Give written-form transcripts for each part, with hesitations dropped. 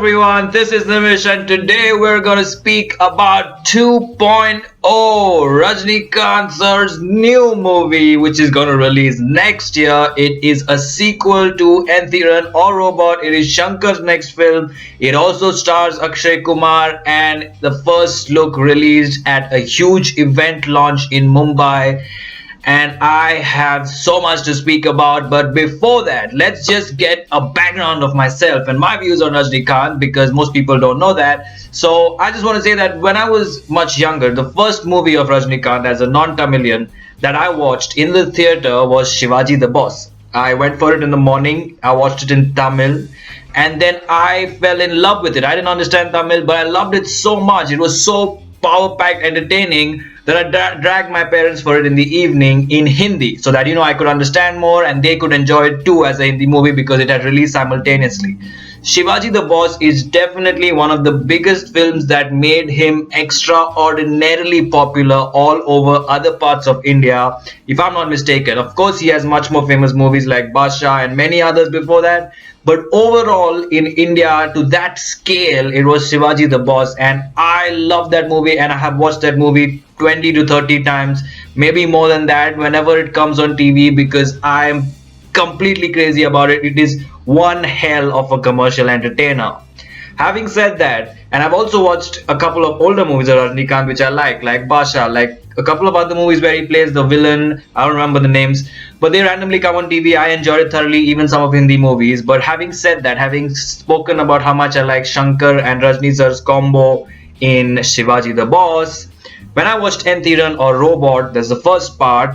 everyone, this is Nimish and today we're gonna speak about 2.0 Rajnikanth sir's new movie which is gonna release next year. It is a sequel to Enthiran or Robot. It is Shankar's next film. It also stars Akshay Kumar and the first look released at a huge event launch in Mumbai, and I have so much to speak about. But before that, let's just get a background of myself and my views on Rajnikanth because most people don't know that. So I just want to say that when I was much younger, the first movie of Rajnikanth as a non-Tamilian that I watched in the theater was Shivaji The Boss. I went for it in the morning. I watched it in Tamil. And then I fell in love with it. I didn't understand Tamil, but I loved it so much. It was so power-packed, entertaining that I dragged my parents for it in the evening in Hindi so that I could understand more and they could enjoy it too as a Hindi movie because it had released simultaneously. Shivaji the Boss is definitely one of the biggest films that made him extraordinarily popular all over other parts of India, if I'm not mistaken. Of course, he has much more famous movies like Basha and many others before that. But overall, in India, to that scale, it was Shivaji the Boss. And I love that movie and I have watched that movie 20 to 30 times, maybe more than that, whenever it comes on TV because I'm completely crazy about it. It is one hell of a commercial entertainer. Having said that, and I've also watched a couple of older movies of Rajnikanth which I like Basha, like a couple of other movies where he plays the villain. I don't remember the names, but they randomly come on TV. I enjoyed it thoroughly, even some of Hindi movies. But having said that, having spoken about how much I like Shankar and Rajni sir's combo in Shivaji the Boss, when I watched Enthiran or Robot, there's the first part.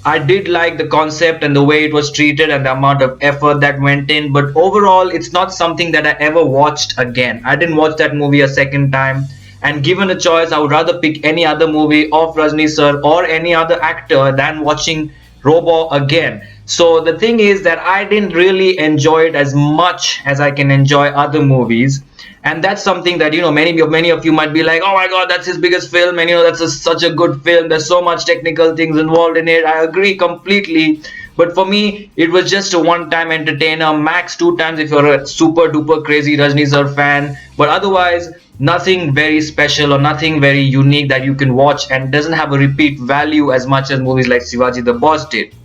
I did like the concept and the way it was treated and the amount of effort that went in, but overall it's not something that I ever watched again. I didn't watch that movie a second time, and given a choice I would rather pick any other movie of Rajni sir or any other actor than watching Robo again. So the thing is that I didn't really enjoy it as much as I can enjoy other movies. And that's something that many of you might be like, oh my god, that's his biggest film, and such a good film, there's so much technical things involved in it. I agree completely, but for me it was just a one-time entertainer, max two times if you're a super duper crazy Rajni sir fan, but otherwise nothing very special or nothing very unique that you can watch, and doesn't have a repeat value as much as movies like Shivaji the Boss did.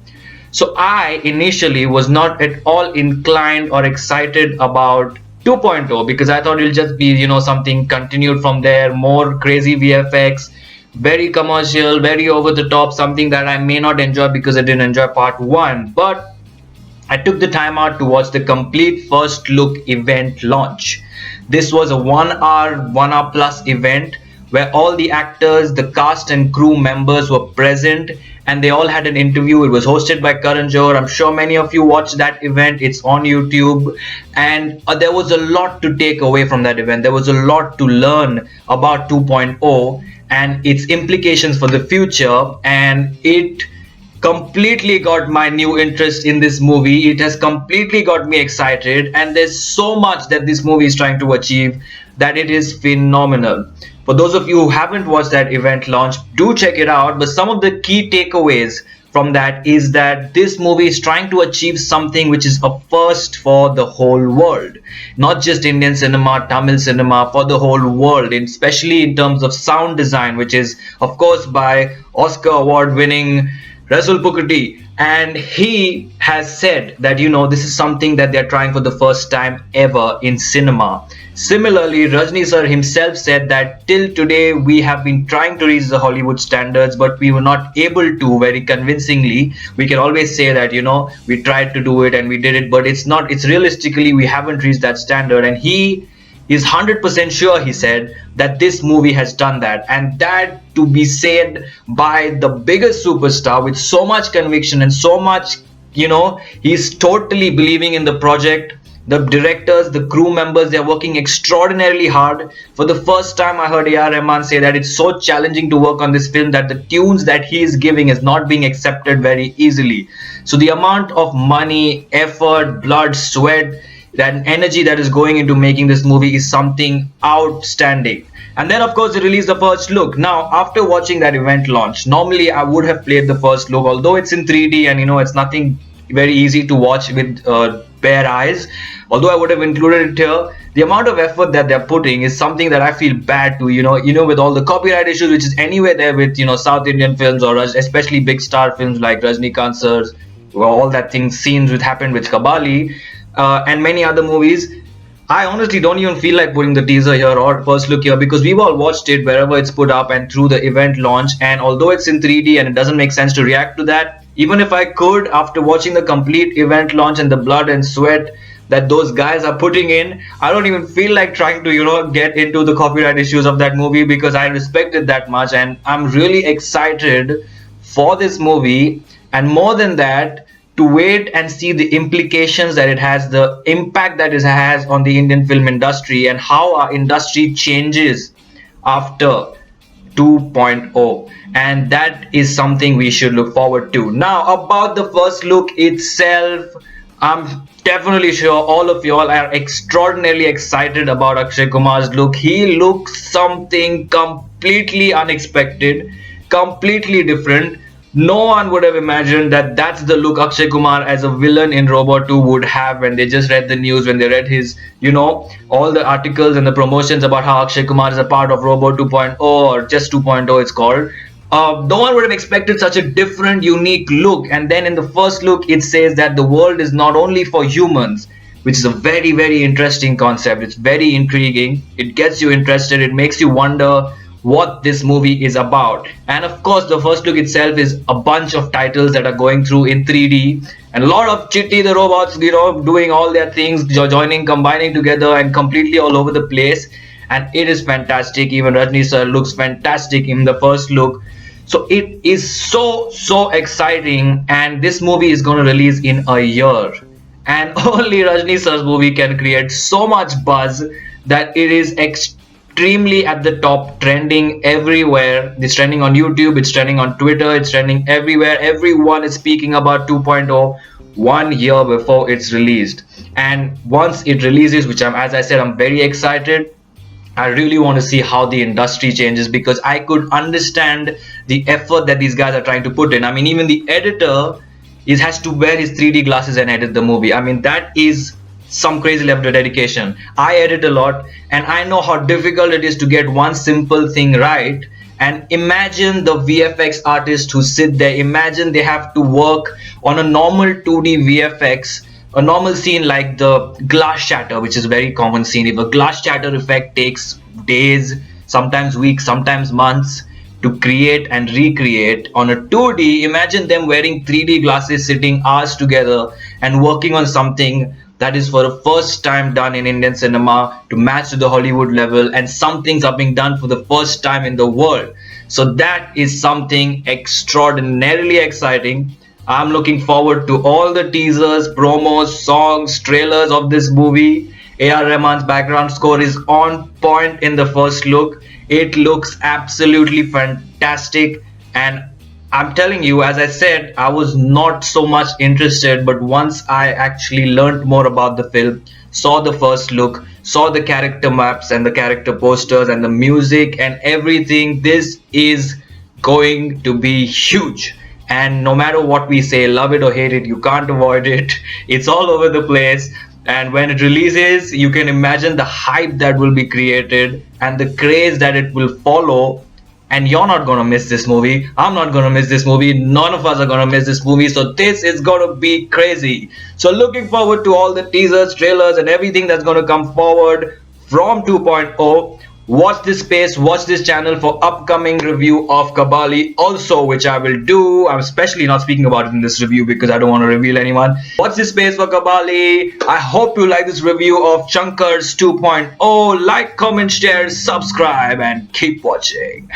So I initially was not at all inclined or excited about 2.0 because I thought it'll just be something continued from there, more crazy VFX, very commercial, very over the top, something that I may not enjoy because I didn't enjoy part 1. But I took the time out to watch the complete first look event launch. This was a 1 hour plus event where all the actors, the cast and crew members were present and they all had an interview. It was hosted by Karan Johar. I'm sure many of you watched that event. It's on YouTube, and there was a lot to take away from that event. There was a lot to learn about 2.0 and its implications for the future, and it completely got my new interest in this movie. It has completely got me excited, and there's so much that this movie is trying to achieve that it is phenomenal. For those of you who haven't watched that event launch, do check it out. But some of the key takeaways from that is that this movie is trying to achieve something which is a first for the whole world, not just Indian cinema, Tamil cinema, for the whole world, especially in terms of sound design, which is of course by Oscar award winning Rasul Pukati, and he has said that this is something that they're trying for the first time ever in cinema. Similarly, Rajni sir himself said that till today we have been trying to reach the Hollywood standards, but we were not able to very convincingly. We can always say that we tried to do it and we did it, but it's realistically we haven't reached that standard, and he is 100% sure, he said, that this movie has done that, and that to be said by the biggest superstar with so much conviction and so much, he's totally believing in the project. The directors, the crew members, they're working extraordinarily hard. For the first time I heard A.R. Rahman say that it's so challenging to work on this film that the tunes that he is giving is not being accepted very easily. So the amount of money, effort, blood, sweat, that energy that is going into making this movie is something outstanding. And then of course they released the first look. Now after watching that event launch, normally I would have played the first look, although it's in 3D and it's nothing very easy to watch with bare eyes. Although I would have included it here, the amount of effort that they're putting is something that I feel bad to. With all the copyright issues, which is anywhere there with South Indian films or especially big star films like Rajnikanth sir's, well, all that things scenes which happened with Kabali, and many other movies. I honestly don't even feel like putting the teaser here or first look here because we've all watched it wherever it's put up and through the event launch. And although it's in 3D and it doesn't make sense to react to that, even if I could, after watching the complete event launch and the blood and sweat that those guys are putting in, I don't even feel like trying to, get into the copyright issues of that movie because I respect it that much. And I'm really excited for this movie. And more than that, to wait and see the implications that it has, the impact that it has on the Indian film industry, and how our industry changes after 2.0. And that is something we should look forward to. Now, about the first look itself, I'm definitely sure all of y'all are extraordinarily excited about Akshay Kumar's look. He looks something completely unexpected, completely different. No one would have imagined that that's the look Akshay Kumar as a villain in Robot 2 would have when they just read the news, when they read his, all the articles and the promotions about how Akshay Kumar is a part of Robot 2.0 or just 2.0 it's called. No one would have expected such a different, unique look. And then in the first look, it says that the world is not only for humans, which is a very, very interesting concept. It's very intriguing. It gets you interested. It makes you wonder what this movie is about. And of course, the first look itself is a bunch of titles that are going through in 3D, and a lot of Chitty the robots, doing all their things, joining, combining together, and completely all over the place. And it is fantastic. Even Rajni sir looks fantastic in the first look. So it is so exciting, and this movie is going to release in a year. And only Rajni sir's movie can create so much buzz that it is extremely at the top, trending everywhere. It's trending on YouTube, it's trending on Twitter, it's trending everywhere. Everyone is speaking about 2.0 1 year before it's released. And once it releases, which as I said, I'm very excited. I really want to see how the industry changes because I could understand the effort that these guys are trying to put in. I mean, even the editor has to wear his 3D glasses and edit the movie. I mean, that is some crazy level of dedication. I edit a lot and I know how difficult it is to get one simple thing right. And imagine the VFX artists who sit there. Imagine they have to work on a normal 2D VFX, a normal scene like the glass shatter, which is a very common scene. If a glass shatter effect takes days, sometimes weeks, sometimes months to create and recreate on a 2D, imagine them wearing 3D glasses, sitting hours together and working on something that is for the first time done in Indian cinema to match to the Hollywood level, and some things are being done for the first time in the world. So that is something extraordinarily exciting. I'm looking forward to all the teasers, promos, songs, trailers of this movie. A.R. Rahman's background score is on point in the first look. It looks absolutely fantastic, and I'm telling you, as I said, I was not so much interested, but once I actually learned more about the film, saw the first look, saw the character maps and the character posters and the music and everything, this is going to be huge. And no matter what we say, love it or hate it, you can't avoid it. It's all over the place. And when it releases, you can imagine the hype that will be created and the craze that it will follow. And you're not going to miss this movie. I'm not going to miss this movie. None of us are going to miss this movie. So this is going to be crazy. So looking forward to all the teasers, trailers, and everything that's going to come forward from 2.0. Watch this space, watch this channel for upcoming review of Kabali also, which I will do. I'm especially not speaking about it in this review because I don't want to reveal anyone. Watch this space for Kabali. I hope you like this review of Shankar's 2.0. Like, comment, share, subscribe, and keep watching.